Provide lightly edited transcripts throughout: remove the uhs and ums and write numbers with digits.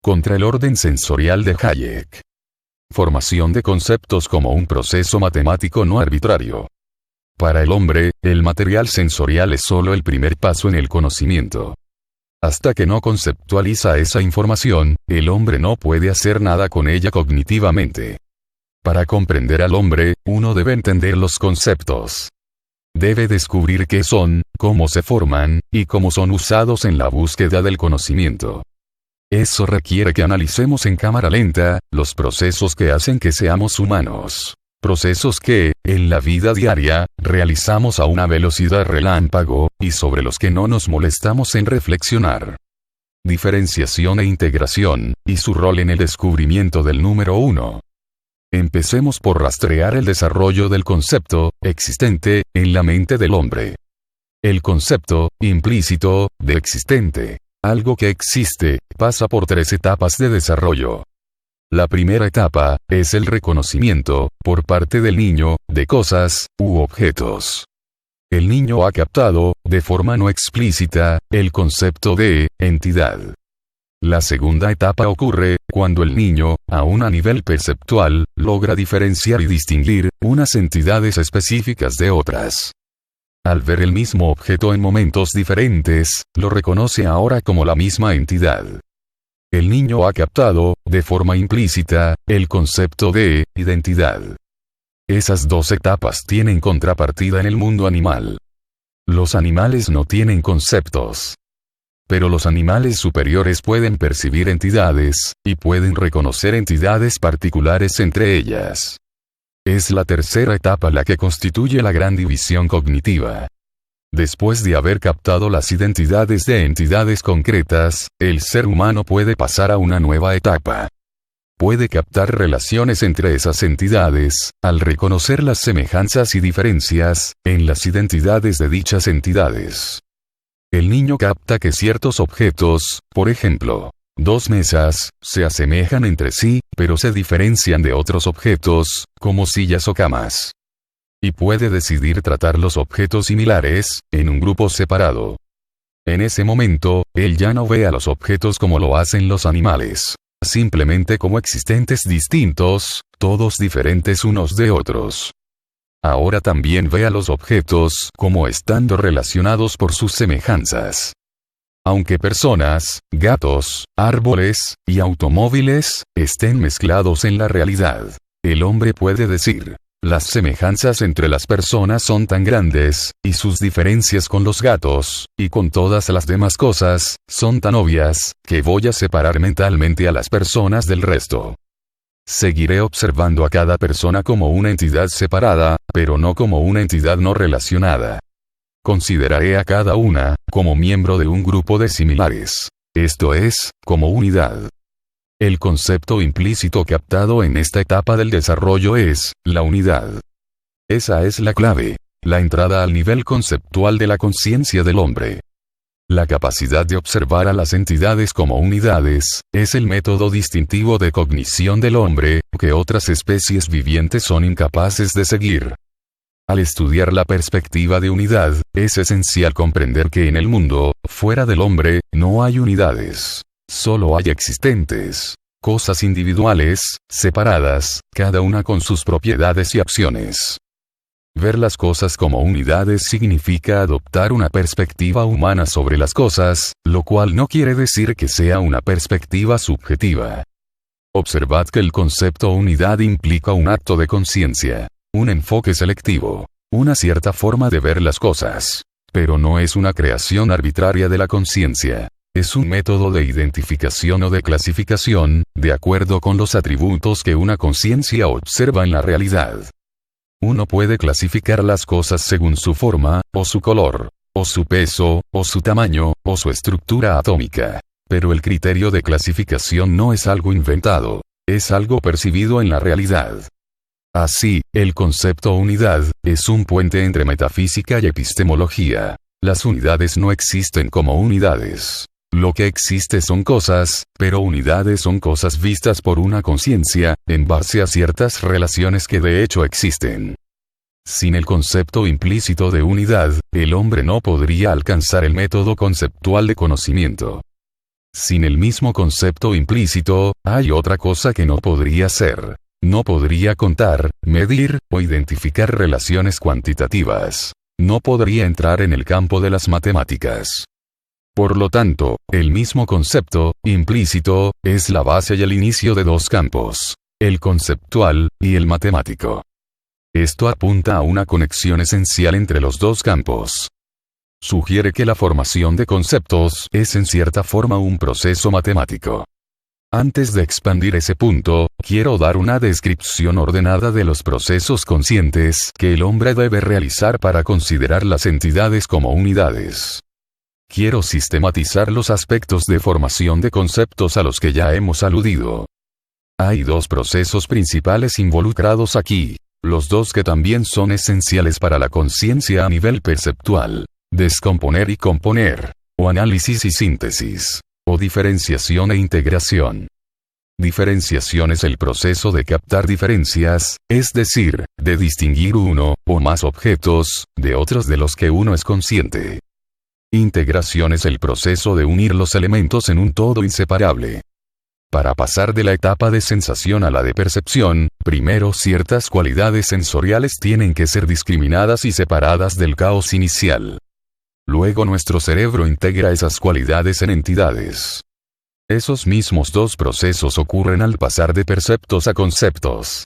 Contra el orden sensorial de Hayek. Formación de conceptos como un proceso matemático no arbitrario. Para el hombre, el material sensorial es solo el primer paso en el conocimiento. Hasta que no conceptualiza esa información, el hombre no puede hacer nada con ella cognitivamente. Para comprender al hombre, uno debe entender los conceptos. Debe descubrir qué son, cómo se forman, y cómo son usados en la búsqueda del conocimiento. Eso requiere que analicemos en cámara lenta, los procesos que hacen que seamos humanos. Procesos que, en la vida diaria, realizamos a una velocidad relámpago, y sobre los que no nos molestamos en reflexionar. Diferenciación e integración, y su rol en el descubrimiento del número 1. Empecemos por rastrear el desarrollo del concepto, existente, en la mente del hombre. El concepto, implícito, de existente. Algo que existe, pasa por 3 etapas de desarrollo. La primera etapa, es el reconocimiento, por parte del niño, de cosas, u objetos. El niño ha captado, de forma no explícita, el concepto de entidad. La segunda etapa ocurre, cuando el niño, aún a nivel perceptual, logra diferenciar y distinguir, unas entidades específicas de otras. Al ver el mismo objeto en momentos diferentes, lo reconoce ahora como la misma entidad. El niño ha captado, de forma implícita, el concepto de identidad. Esas 2 etapas tienen contrapartida en el mundo animal. Los animales no tienen conceptos. Pero los animales superiores pueden percibir entidades, y pueden reconocer entidades particulares entre ellas. Es la tercera etapa la que constituye la gran división cognitiva. Después de haber captado las identidades de entidades concretas, el ser humano puede pasar a una nueva etapa. Puede captar relaciones entre esas entidades, al reconocer las semejanzas y diferencias, en las identidades de dichas entidades. El niño capta que ciertos objetos, por ejemplo, 2 mesas, se asemejan entre sí, pero se diferencian de otros objetos, como sillas o camas. Y puede decidir tratar los objetos similares, en un grupo separado. En ese momento, él ya no ve a los objetos como lo hacen los animales. Simplemente como existentes distintos, todos diferentes unos de otros. Ahora también ve a los objetos como estando relacionados por sus semejanzas. Aunque personas, gatos, árboles, y automóviles, estén mezclados en la realidad, el hombre puede decir, las semejanzas entre las personas son tan grandes, y sus diferencias con los gatos, y con todas las demás cosas, son tan obvias, que voy a separar mentalmente a las personas del resto. Seguiré observando a cada persona como una entidad separada, pero no como una entidad no relacionada. Consideraré a cada una, como miembro de un grupo de similares. Esto es, como unidad. El concepto implícito captado en esta etapa del desarrollo es, la unidad. Esa es la clave, la entrada al nivel conceptual de la conciencia del hombre. La capacidad de observar a las entidades como unidades, es el método distintivo de cognición del hombre, que otras especies vivientes son incapaces de seguir. Al estudiar la perspectiva de unidad, es esencial comprender que en el mundo, fuera del hombre, no hay unidades. Solo hay existentes. Cosas individuales, separadas, cada una con sus propiedades y acciones. Ver las cosas como unidades significa adoptar una perspectiva humana sobre las cosas, lo cual no quiere decir que sea una perspectiva subjetiva. Observad que el concepto unidad implica un acto de conciencia. Un enfoque selectivo, una cierta forma de ver las cosas. Pero no es una creación arbitraria de la conciencia. Es un método de identificación o de clasificación, de acuerdo con los atributos que una conciencia observa en la realidad. Uno puede clasificar las cosas según su forma, o su color, o su peso, o su tamaño, o su estructura atómica. Pero el criterio de clasificación no es algo inventado, es algo percibido en la realidad. Así, el concepto unidad, es un puente entre metafísica y epistemología. Las unidades no existen como unidades. Lo que existe son cosas, pero unidades son cosas vistas por una conciencia, en base a ciertas relaciones que de hecho existen. Sin el concepto implícito de unidad, el hombre no podría alcanzar el método conceptual de conocimiento. Sin el mismo concepto implícito, hay otra cosa que no podría ser. No podría contar, medir, o identificar relaciones cuantitativas. No podría entrar en el campo de las matemáticas. Por lo tanto, el mismo concepto, implícito, es la base y el inicio de dos campos: el conceptual, y el matemático. Esto apunta a una conexión esencial entre los dos campos. Sugiere que la formación de conceptos es en cierta forma un proceso matemático. Antes de expandir ese punto, quiero dar una descripción ordenada de los procesos conscientes que el hombre debe realizar para considerar las entidades como unidades. Quiero sistematizar los aspectos de formación de conceptos a los que ya hemos aludido. Hay dos procesos principales involucrados aquí, los dos que también son esenciales para la conciencia a nivel perceptual: descomponer y componer, o análisis y síntesis, o diferenciación e integración. Diferenciación es el proceso de captar diferencias, es decir, de distinguir uno, o más objetos, de otros de los que uno es consciente. Integración es el proceso de unir los elementos en un todo inseparable. Para pasar de la etapa de sensación a la de percepción, primero ciertas cualidades sensoriales tienen que ser discriminadas y separadas del caos inicial. Luego nuestro cerebro integra esas cualidades en entidades. Esos mismos dos procesos ocurren al pasar de perceptos a conceptos.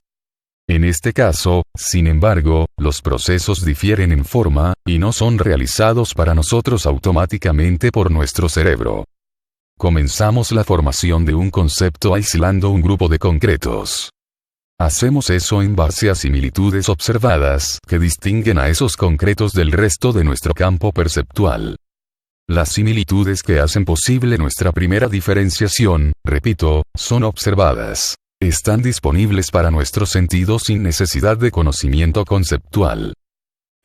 En este caso, sin embargo, los procesos difieren en forma, y no son realizados para nosotros automáticamente por nuestro cerebro. Comenzamos la formación de un concepto aislando un grupo de concretos. Hacemos eso en base a similitudes observadas que distinguen a esos concretos del resto de nuestro campo perceptual. Las similitudes que hacen posible nuestra primera diferenciación, repito, son observadas. Están disponibles para nuestros sentidos sin necesidad de conocimiento conceptual.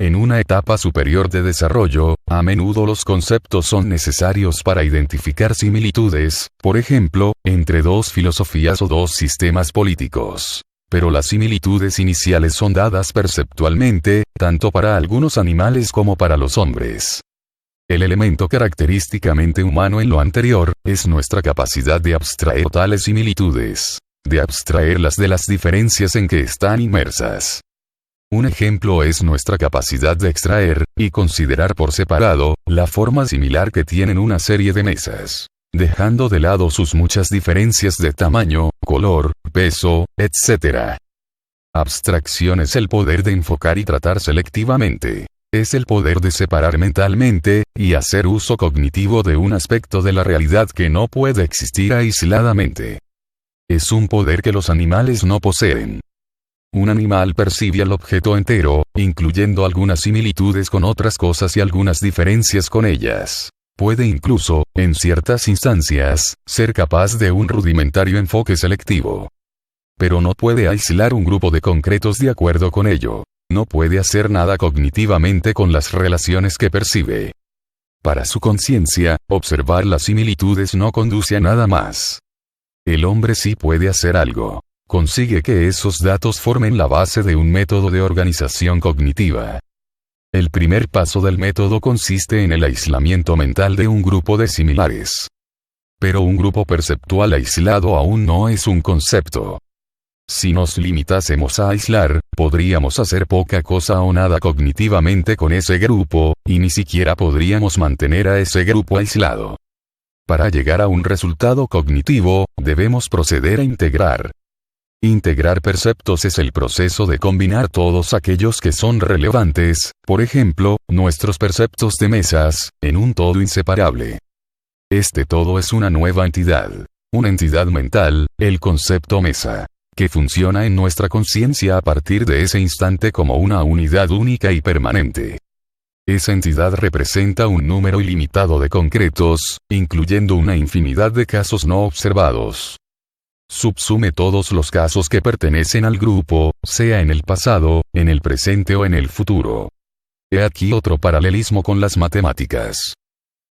En una etapa superior de desarrollo, a menudo los conceptos son necesarios para identificar similitudes, por ejemplo, entre dos filosofías o dos sistemas políticos. Pero las similitudes iniciales son dadas perceptualmente, tanto para algunos animales como para los hombres. El elemento característicamente humano en lo anterior, es nuestra capacidad de abstraer tales similitudes, de abstraerlas de las diferencias en que están inmersas. Un ejemplo es nuestra capacidad de extraer, y considerar por separado, la forma similar que tienen una serie de mesas, dejando de lado sus muchas diferencias de tamaño, color, peso, etc. Abstracción es el poder de enfocar y tratar selectivamente. Es el poder de separar mentalmente, y hacer uso cognitivo de un aspecto de la realidad que no puede existir aisladamente. Es un poder que los animales no poseen. Un animal percibe al objeto entero, incluyendo algunas similitudes con otras cosas y algunas diferencias con ellas. Puede incluso, en ciertas instancias, ser capaz de un rudimentario enfoque selectivo. Pero no puede aislar un grupo de concretos de acuerdo con ello. No puede hacer nada cognitivamente con las relaciones que percibe. Para su conciencia, observar las similitudes no conduce a nada más. El hombre sí puede hacer algo. Consigue que esos datos formen la base de un método de organización cognitiva. El primer paso del método consiste en el aislamiento mental de un grupo de similares. Pero un grupo perceptual aislado aún no es un concepto. Si nos limitásemos a aislar, podríamos hacer poca cosa o nada cognitivamente con ese grupo, y ni siquiera podríamos mantener a ese grupo aislado. Para llegar a un resultado cognitivo, debemos proceder a integrar. Integrar perceptos es el proceso de combinar todos aquellos que son relevantes, por ejemplo, nuestros perceptos de mesas, en un todo inseparable. Este todo es una nueva entidad. Una entidad mental, el concepto mesa, que funciona en nuestra conciencia a partir de ese instante como una unidad única y permanente. Esa entidad representa un número ilimitado de concretos, incluyendo una infinidad de casos no observados. Subsume todos los casos que pertenecen al grupo, sea en el pasado, en el presente o en el futuro. He aquí otro paralelismo con las matemáticas.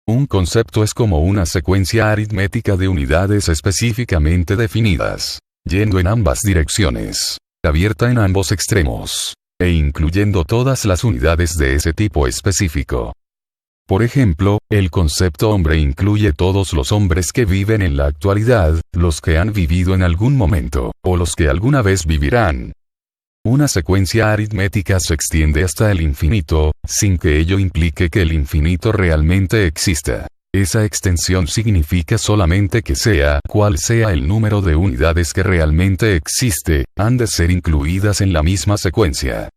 Un concepto es como una secuencia aritmética de unidades específicamente definidas, yendo en ambas direcciones, abierta en ambos extremos, e incluyendo todas las unidades de ese tipo específico. Por ejemplo, el concepto hombre incluye todos los hombres que viven en la actualidad, los que han vivido en algún momento, o los que alguna vez vivirán. Una secuencia aritmética se extiende hasta el infinito, sin que ello implique que el infinito realmente exista. Esa extensión significa solamente que sea cual sea el número de unidades que realmente existe, han de ser incluidas en la misma secuencia.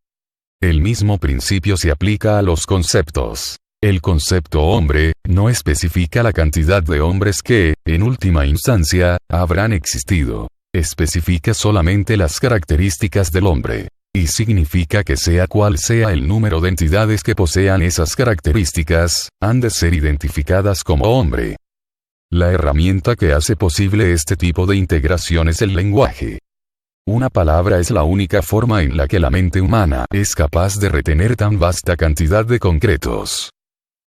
El mismo principio se aplica a los conceptos. El concepto hombre no especifica la cantidad de hombres que, en última instancia, habrán existido. Especifica solamente las características del hombre. Y significa que sea cual sea el número de entidades que posean esas características, han de ser identificadas como hombre. La herramienta que hace posible este tipo de integración es el lenguaje. Una palabra es la única forma en la que la mente humana es capaz de retener tan vasta cantidad de concretos.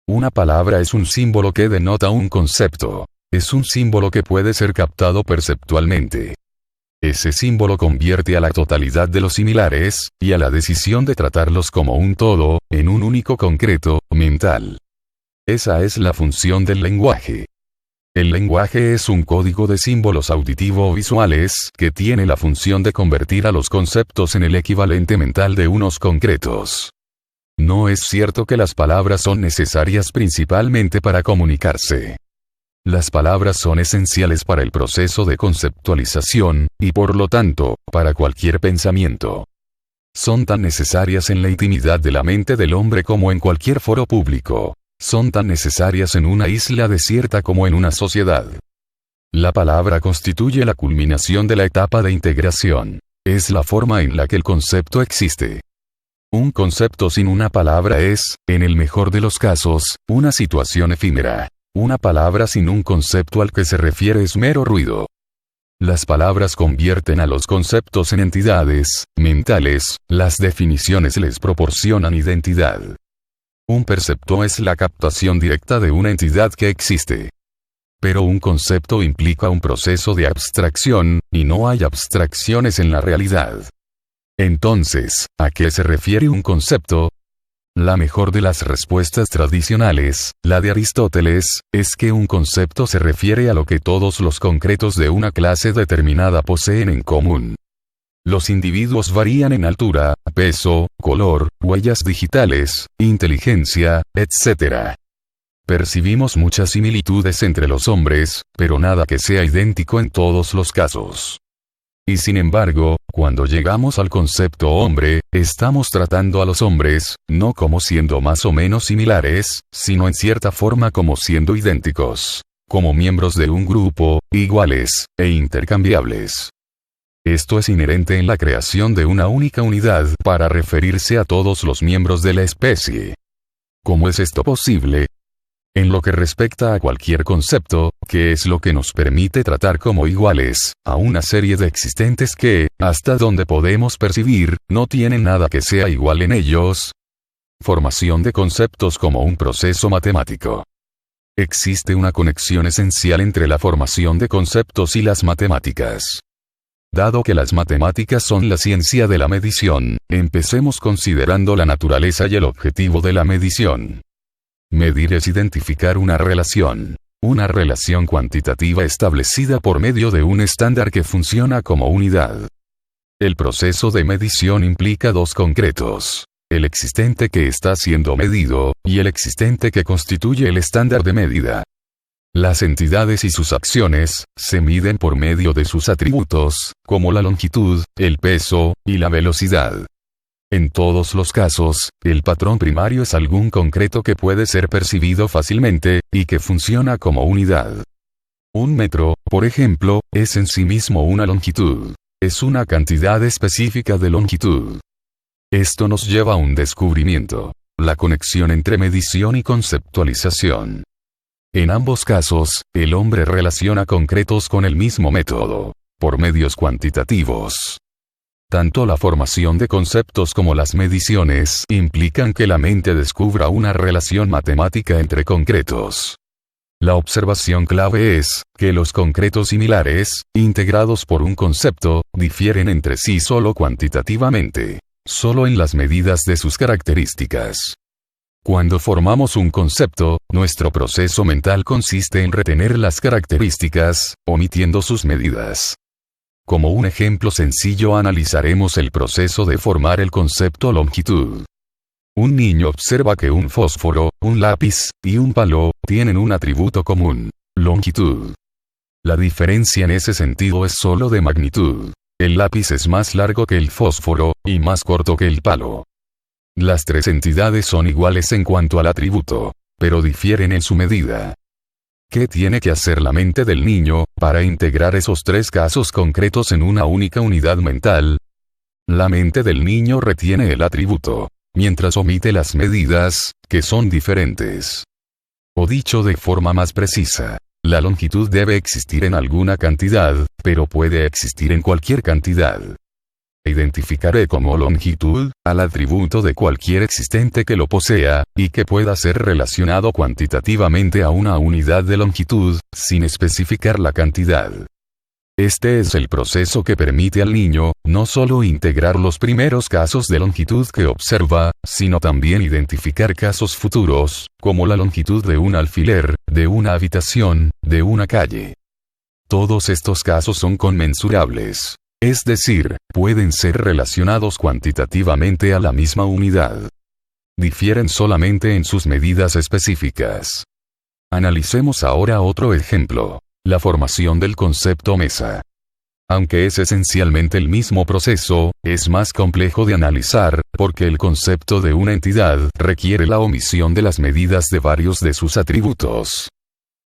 Una palabra es un símbolo que denota un concepto. Es un símbolo que puede ser captado perceptualmente. Ese símbolo convierte a la totalidad de los similares, y a la decisión de tratarlos como un todo, en un único concreto, mental. Esa es la función del lenguaje. El lenguaje es un código de símbolos auditivo-visuales que tiene la función de convertir a los conceptos en el equivalente mental de unos concretos. No es cierto que las palabras son necesarias principalmente para comunicarse. Las palabras son esenciales para el proceso de conceptualización, y por lo tanto, para cualquier pensamiento. Son tan necesarias en la intimidad de la mente del hombre como en cualquier foro público. Son tan necesarias en una isla desierta como en una sociedad. La palabra constituye la culminación de la etapa de integración. Es la forma en la que el concepto existe. Un concepto sin una palabra es, en el mejor de los casos, una situación efímera. Una palabra sin un concepto al que se refiere es mero ruido. Las palabras convierten a los conceptos en entidades mentales, las definiciones les proporcionan identidad. Un percepto es la captación directa de una entidad que existe. Pero un concepto implica un proceso de abstracción, y no hay abstracciones en la realidad. Entonces, ¿a qué se refiere un concepto? La mejor de las respuestas tradicionales, la de Aristóteles, es que un concepto se refiere a lo que todos los concretos de una clase determinada poseen en común. Los individuos varían en altura, peso, color, huellas digitales, inteligencia, etc. Percibimos muchas similitudes entre los hombres, pero nada que sea idéntico en todos los casos. Y sin embargo, cuando llegamos al concepto hombre, estamos tratando a los hombres, no como siendo más o menos similares, sino en cierta forma como siendo idénticos, como miembros de un grupo, iguales, e intercambiables. Esto es inherente en la creación de una única unidad para referirse a todos los miembros de la especie. ¿Cómo es esto posible? En lo que respecta a cualquier concepto, que es lo que nos permite tratar como iguales a una serie de existentes que, hasta donde podemos percibir, no tienen nada que sea igual en ellos. Formación de conceptos como un proceso matemático. Existe una conexión esencial entre la formación de conceptos y las matemáticas. Dado que las matemáticas son la ciencia de la medición, empecemos considerando la naturaleza y el objetivo de la medición. Medir es identificar una relación cuantitativa establecida por medio de un estándar que funciona como unidad. El proceso de medición implica dos concretos: el existente que está siendo medido, y el existente que constituye el estándar de medida. Las entidades y sus acciones se miden por medio de sus atributos, como la longitud, el peso, y la velocidad. En todos los casos, el patrón primario es algún concreto que puede ser percibido fácilmente, y que funciona como unidad. Un metro, por ejemplo, es en sí mismo una longitud. Es una cantidad específica de longitud. Esto nos lleva a un descubrimiento: la conexión entre medición y conceptualización. En ambos casos, el hombre relaciona concretos con el mismo método, por medios cuantitativos. Tanto la formación de conceptos como las mediciones implican que la mente descubra una relación matemática entre concretos. La observación clave es que los concretos similares, integrados por un concepto, difieren entre sí solo cuantitativamente, solo en las medidas de sus características. Cuando formamos un concepto, nuestro proceso mental consiste en retener las características, omitiendo sus medidas. Como un ejemplo sencillo analizaremos el proceso de formar el concepto longitud. Un niño observa que un fósforo, un lápiz, y un palo, tienen un atributo común: longitud. La diferencia en ese sentido es solo de magnitud. El lápiz es más largo que el fósforo, y más corto que el palo. Las tres entidades son iguales en cuanto al atributo, pero difieren en su medida. ¿Qué tiene que hacer la mente del niño para integrar esos tres casos concretos en una única unidad mental? La mente del niño retiene el atributo, mientras omite las medidas, que son diferentes. O dicho de forma más precisa, la longitud debe existir en alguna cantidad, pero puede existir en cualquier cantidad. Identificaré como longitud al atributo de cualquier existente que lo posea, y que pueda ser relacionado cuantitativamente a una unidad de longitud, sin especificar la cantidad. Este es el proceso que permite al niño, no solo integrar los primeros casos de longitud que observa, sino también identificar casos futuros, como la longitud de un alfiler, de una habitación, de una calle. Todos estos casos son conmensurables. Es decir, pueden ser relacionados cuantitativamente a la misma unidad. Difieren solamente en sus medidas específicas. Analicemos ahora otro ejemplo: la formación del concepto mesa. Aunque es esencialmente el mismo proceso, es más complejo de analizar, porque el concepto de una entidad requiere la omisión de las medidas de varios de sus atributos.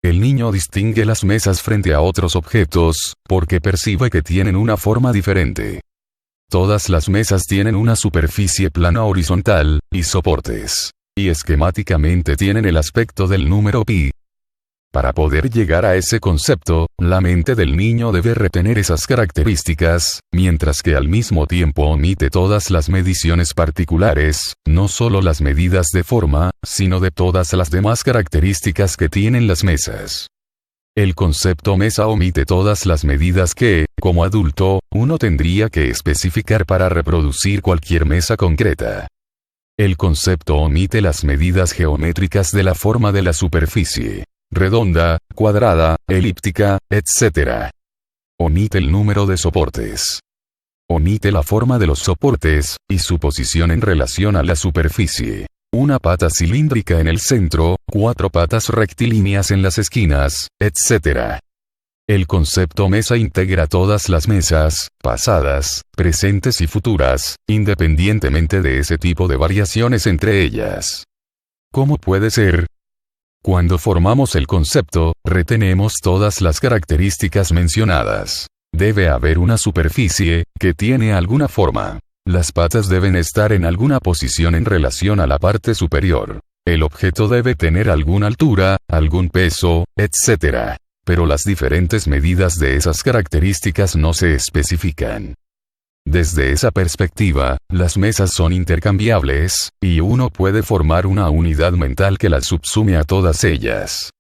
El niño distingue las mesas frente a otros objetos, porque percibe que tienen una forma diferente. Todas las mesas tienen una superficie plana horizontal, y soportes. Y esquemáticamente tienen el aspecto del número pi. Para poder llegar a ese concepto, la mente del niño debe retener esas características, mientras que al mismo tiempo omite todas las mediciones particulares, no solo las medidas de forma, sino de todas las demás características que tienen las mesas. El concepto mesa omite todas las medidas que, como adulto, uno tendría que especificar para reproducir cualquier mesa concreta. El concepto omite las medidas geométricas de la forma de la superficie: redonda, cuadrada, elíptica, etc. Omite el número de soportes. Omite la forma de los soportes, y su posición en relación a la superficie. Una pata cilíndrica en el centro, 4 patas rectilíneas en las esquinas, etc. El concepto mesa integra todas las mesas, pasadas, presentes y futuras, independientemente de ese tipo de variaciones entre ellas. ¿Cómo puede ser? Cuando formamos el concepto, retenemos todas las características mencionadas. Debe haber una superficie, que tiene alguna forma. Las patas deben estar en alguna posición en relación a la parte superior. El objeto debe tener alguna altura, algún peso, etc. Pero las diferentes medidas de esas características no se especifican. Desde esa perspectiva, las mesas son intercambiables, y uno puede formar una unidad mental que las subsume a todas ellas.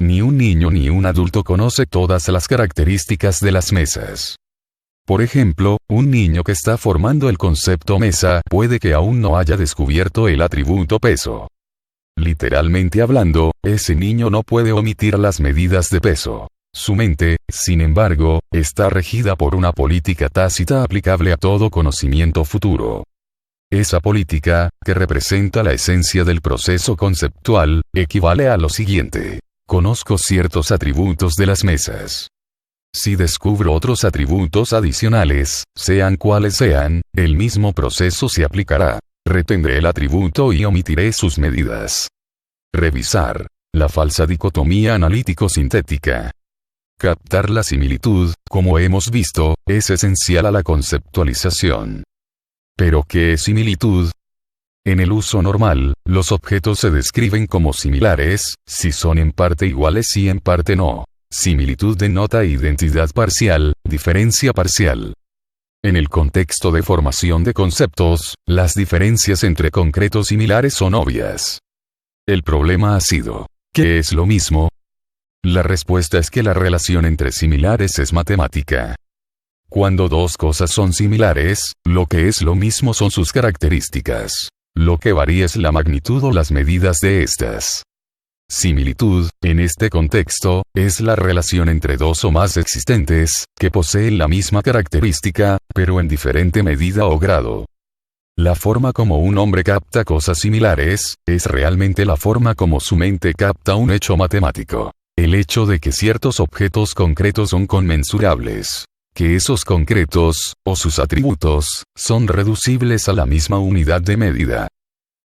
Ni un niño ni un adulto conoce todas las características de las mesas. Por ejemplo, un niño que está formando el concepto mesa puede que aún no haya descubierto el atributo peso. Literalmente hablando, ese niño no puede omitir las medidas de peso. Su mente, sin embargo, está regida por una política tácita aplicable a todo conocimiento futuro. Esa política, que representa la esencia del proceso conceptual, equivale a lo siguiente: conozco ciertos atributos de las mesas. Si descubro otros atributos adicionales, sean cuales sean, el mismo proceso se aplicará. Retendré el atributo y omitiré sus medidas. Revisar. La falsa dicotomía analítico-sintética. Captar la similitud, como hemos visto, es esencial a la conceptualización. ¿Pero qué es similitud? En el uso normal, los objetos se describen como similares, si son en parte iguales y en parte no. Similitud denota identidad parcial, diferencia parcial. En el contexto de formación de conceptos, las diferencias entre concretos similares son obvias. El problema ha sido, ¿qué es lo mismo? La respuesta es que la relación entre similares es matemática. Cuando dos cosas son similares, lo que es lo mismo son sus características. Lo que varía es la magnitud o las medidas de estas. Similitud, en este contexto, es la relación entre dos o más existentes, que poseen la misma característica, pero en diferente medida o grado. La forma como un hombre capta cosas similares, es realmente la forma como su mente capta un hecho matemático. El hecho de que ciertos objetos concretos son conmensurables. Que esos concretos, o sus atributos, son reducibles a la misma unidad de medida.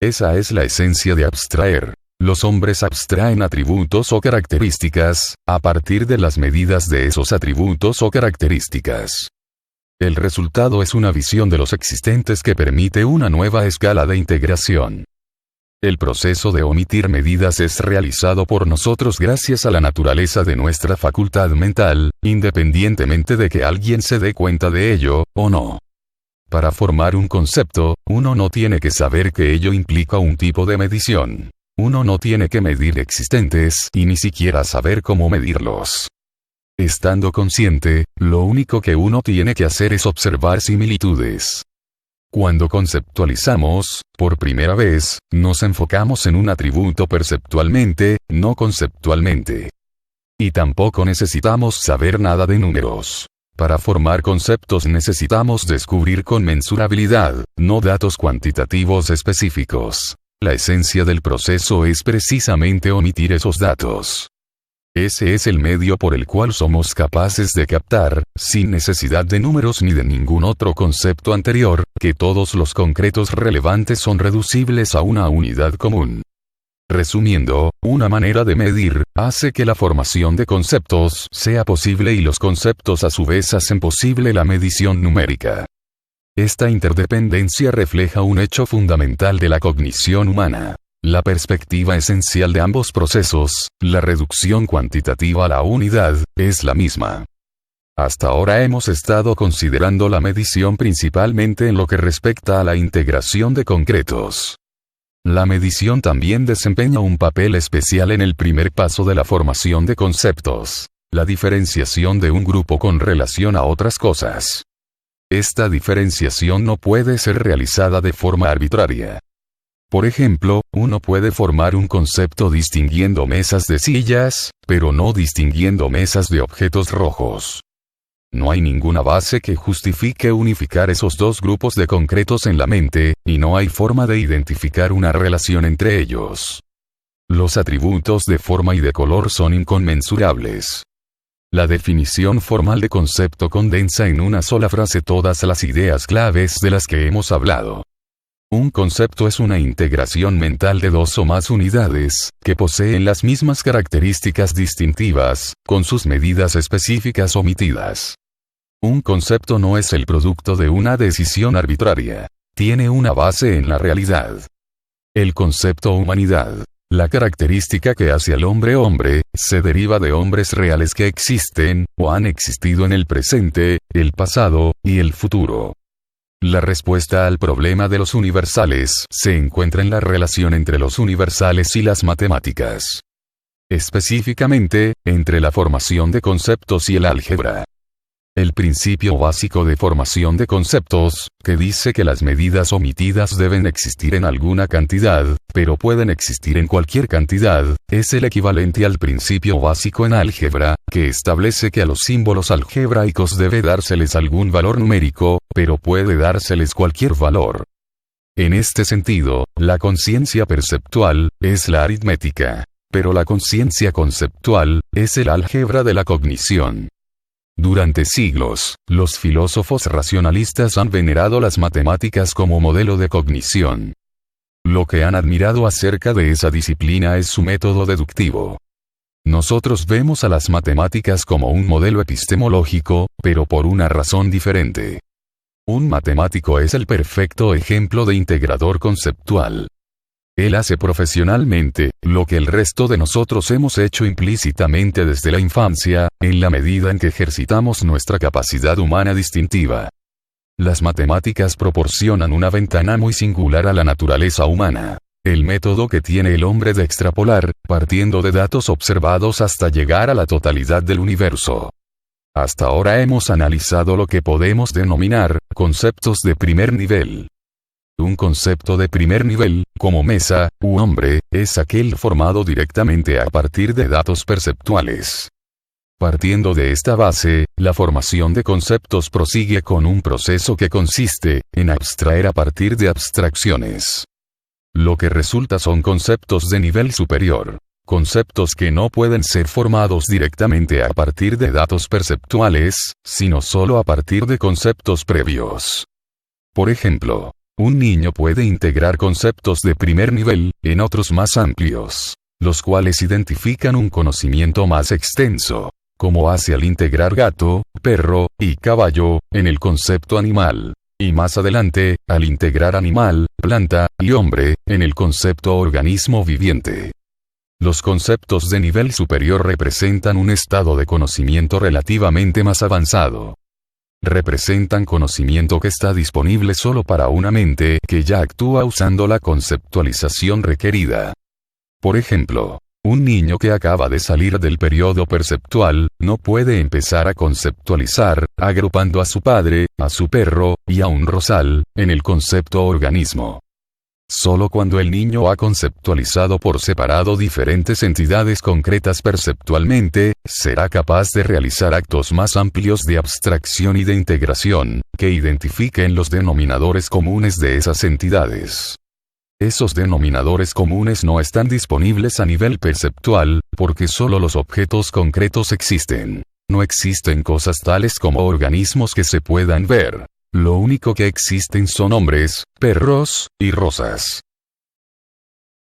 Esa es la esencia de abstraer. Los hombres abstraen atributos o características, a partir de las medidas de esos atributos o características. El resultado es una visión de los existentes que permite una nueva escala de integración. El proceso de omitir medidas es realizado por nosotros gracias a la naturaleza de nuestra facultad mental, independientemente de que alguien se dé cuenta de ello, o no. Para formar un concepto, uno no tiene que saber que ello implica un tipo de medición. Uno no tiene que medir existentes y ni siquiera saber cómo medirlos. Estando consciente, lo único que uno tiene que hacer es observar similitudes. Cuando conceptualizamos, por primera vez, nos enfocamos en un atributo perceptualmente, no conceptualmente. Y tampoco necesitamos saber nada de números. Para formar conceptos necesitamos descubrir conmensurabilidad, no datos cuantitativos específicos. La esencia del proceso es precisamente omitir esos datos. Ese es el medio por el cual somos capaces de captar, sin necesidad de números ni de ningún otro concepto anterior, que todos los concretos relevantes son reducibles a una unidad común. Resumiendo, una manera de medir, hace que la formación de conceptos sea posible y los conceptos a su vez hacen posible la medición numérica. Esta interdependencia refleja un hecho fundamental de la cognición humana. La perspectiva esencial de ambos procesos, la reducción cuantitativa a la unidad, es la misma. Hasta ahora hemos estado considerando la medición principalmente en lo que respecta a la integración de concretos. La medición también desempeña un papel especial en el primer paso de la formación de conceptos, la diferenciación de un grupo con relación a otras cosas. Esta diferenciación no puede ser realizada de forma arbitraria. Por ejemplo, uno puede formar un concepto distinguiendo mesas de sillas, pero no distinguiendo mesas de objetos rojos. No hay ninguna base que justifique unificar esos dos grupos de concretos en la mente, y no hay forma de identificar una relación entre ellos. Los atributos de forma y de color son inconmensurables. La definición formal de concepto condensa en una sola frase todas las ideas claves de las que hemos hablado. Un concepto es una integración mental de dos o más unidades, que poseen las mismas características distintivas, con sus medidas específicas omitidas. Un concepto no es el producto de una decisión arbitraria. Tiene una base en la realidad. El concepto humanidad, la característica que hace al hombre hombre, se deriva de hombres reales que existen, o han existido en el presente, el pasado, y el futuro. La respuesta al problema de los universales se encuentra en la relación entre los universales y las matemáticas. Específicamente, entre la formación de conceptos y el álgebra. El principio básico de formación de conceptos, que dice que las medidas omitidas deben existir en alguna cantidad, pero pueden existir en cualquier cantidad, es el equivalente al principio básico en álgebra, que establece que a los símbolos algebraicos debe dárseles algún valor numérico, pero puede dárseles cualquier valor. En este sentido, la conciencia perceptual es la aritmética, pero la conciencia conceptual es el álgebra de la cognición. Durante siglos, los filósofos racionalistas han venerado las matemáticas como modelo de cognición. Lo que han admirado acerca de esa disciplina es su método deductivo. Nosotros vemos a las matemáticas como un modelo epistemológico, pero por una razón diferente. Un matemático es el perfecto ejemplo de integrador conceptual. Él hace profesionalmente lo que el resto de nosotros hemos hecho implícitamente desde la infancia, en la medida en que ejercitamos nuestra capacidad humana distintiva. Las matemáticas proporcionan una ventana muy singular a la naturaleza humana. El método que tiene el hombre de extrapolar, partiendo de datos observados hasta llegar a la totalidad del universo. Hasta ahora hemos analizado lo que podemos denominar conceptos de primer nivel. Un concepto de primer nivel, como mesa, u hombre, es aquel formado directamente a partir de datos perceptuales. Partiendo de esta base, la formación de conceptos prosigue con un proceso que consiste en abstraer a partir de abstracciones. Lo que resulta son conceptos de nivel superior. Conceptos que no pueden ser formados directamente a partir de datos perceptuales, sino solo a partir de conceptos previos. Por ejemplo, un niño puede integrar conceptos de primer nivel en otros más amplios, los cuales identifican un conocimiento más extenso, como hace al integrar gato, perro y caballo en el concepto animal, y más adelante, al integrar animal, planta y hombre en el concepto organismo viviente. Los conceptos de nivel superior representan un estado de conocimiento relativamente más avanzado. Representan conocimiento que está disponible solo para una mente que ya actúa usando la conceptualización requerida. Por ejemplo, un niño que acaba de salir del periodo perceptual, no puede empezar a conceptualizar, agrupando a su padre, a su perro, y a un rosal, en el concepto organismo. Solo cuando el niño ha conceptualizado por separado diferentes entidades concretas perceptualmente, será capaz de realizar actos más amplios de abstracción y de integración, que identifiquen los denominadores comunes de esas entidades. Esos denominadores comunes no están disponibles a nivel perceptual, porque solo los objetos concretos existen. No existen cosas tales como organismos que se puedan ver. Lo único que existen son hombres, perros, y rosas.